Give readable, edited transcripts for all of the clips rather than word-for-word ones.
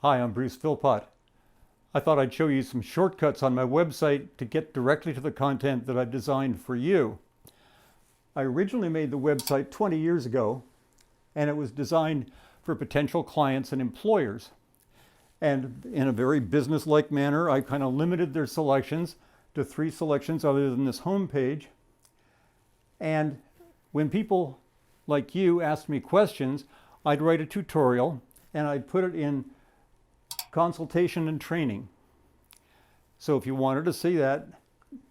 Hi, I'm Bruce Philpott. I thought I'd show you some shortcuts on my website to get directly to the content that I've designed for you. I originally made the website 20 years ago, and it was designed for potential clients and employers. And in a very business-like manner, I kind of limited their selections to 3 selections other than this home page. And when people like you asked me questions, I'd write a tutorial and I'd put it in consultation and training. So if you wanted to see that,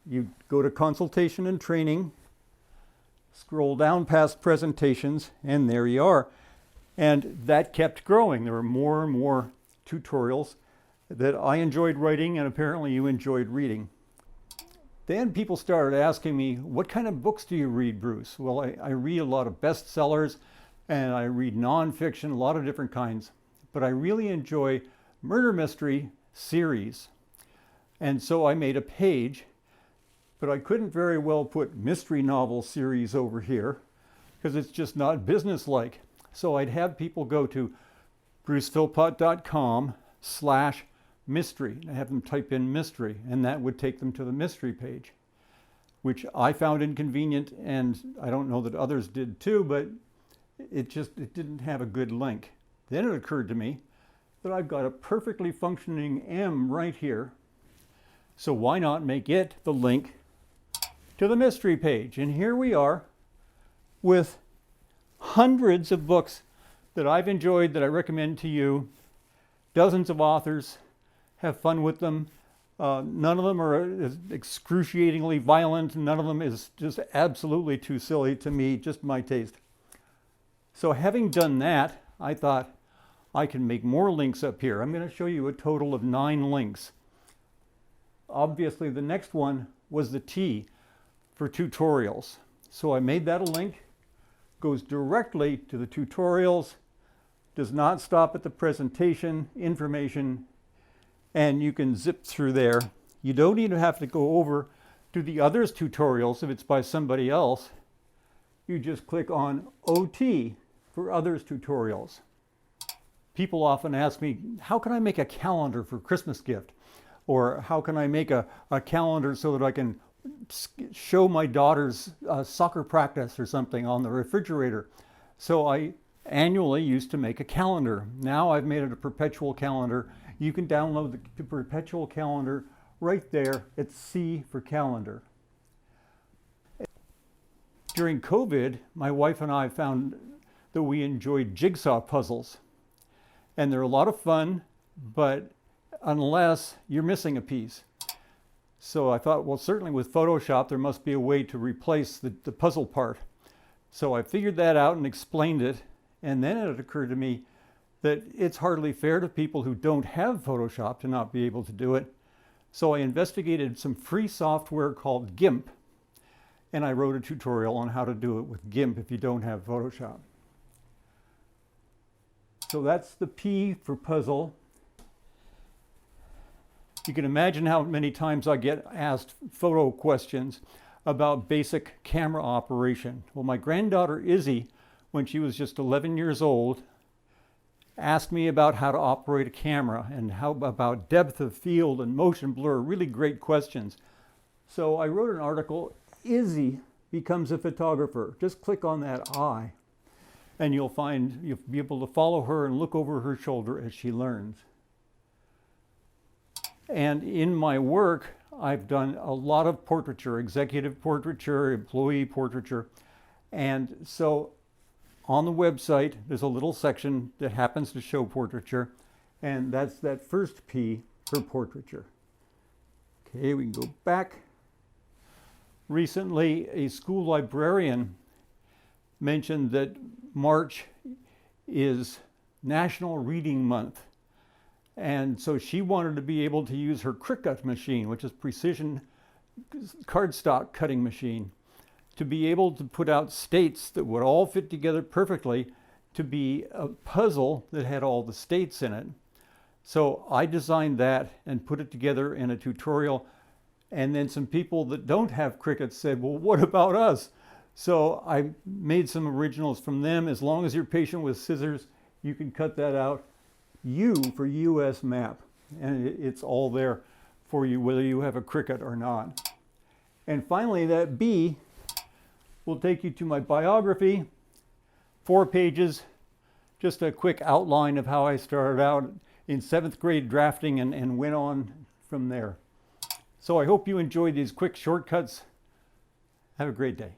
you go to consultation and training, scroll down past presentations, and there you are. And that kept growing. There were more and more tutorials that I enjoyed writing, and apparently you enjoyed reading. Then people started asking me, what kind of books do you read, Bruce? Well, I read a lot of bestsellers, and I read nonfiction, a lot of different kinds. But I really enjoy murder mystery series. And so I made a page, but I couldn't very well put mystery novel series over here because it's just not businesslike. So I'd have people go to brucephilpott.com/mystery. I have them type in mystery, and that would take them to the mystery page, which I found inconvenient, and I don't know that others did too, but it didn't have a good link. Then it occurred to me that I've got a perfectly functioning M right here. So why not make it the link to the mystery page? And here we are with hundreds of books that I've enjoyed that I recommend to you. Dozens of authors. Have fun with them. None of them are excruciatingly violent. None of them is just absolutely too silly to me, just my taste. So having done that, I thought, I can make more links up here. I'm going to show you a total of 9 links. Obviously, the next one was the T for tutorials. So I made that a link, goes directly to the tutorials, does not stop at the presentation, information, and you can zip through there. You don't even have to go over to the others tutorials if it's by somebody else. You just click on OT for others tutorials. People often ask me, how can I make a calendar for Christmas gift? Or how can I make a calendar so that I can show my daughter's soccer practice or something on the refrigerator? So I annually used to make a calendar. Now I've made it a perpetual calendar. You can download the perpetual calendar right there. It's C for calendar. During COVID, my wife and I found that we enjoyed jigsaw puzzles. And they're a lot of fun, but unless you're missing a piece. So I thought, well, certainly with Photoshop, there must be a way to replace the puzzle part. So I figured that out and explained it. And then it occurred to me that it's hardly fair to people who don't have Photoshop to not be able to do it. So I investigated some free software called GIMP, and I wrote a tutorial on how to do it with GIMP if you don't have Photoshop. So that's the P for puzzle. You can imagine how many times I get asked photo questions about basic camera operation. Well, my granddaughter Izzy, when she was just 11 years old, asked me about how to operate a camera and how about depth of field and motion blur, really great questions. So I wrote an article, Izzy Becomes a Photographer. Just click on that I, and you'll be able to follow her and look over her shoulder as she learns. And in my work, I've done a lot of portraiture, executive portraiture, employee portraiture. And so on the website, there's a little section that happens to show portraiture, and that's that first P for portraiture. Okay, we can go back. Recently, a school librarian mentioned that March is National Reading Month. And so she wanted to be able to use her Cricut machine, which is precision cardstock cutting machine, to be able to put out states that would all fit together perfectly to be a puzzle that had all the states in it. So I designed that and put it together in a tutorial. And then some people that don't have Cricut said, well, what about us? So I made some originals from them. As long as you're patient with scissors, you can cut that out U for US map. And it's all there for you, whether you have a Cricut or not. And finally, that B will take you to my biography, 4 pages, just a quick outline of how I started out in 7th grade drafting and went on from there. So I hope you enjoyed these quick shortcuts. Have a great day.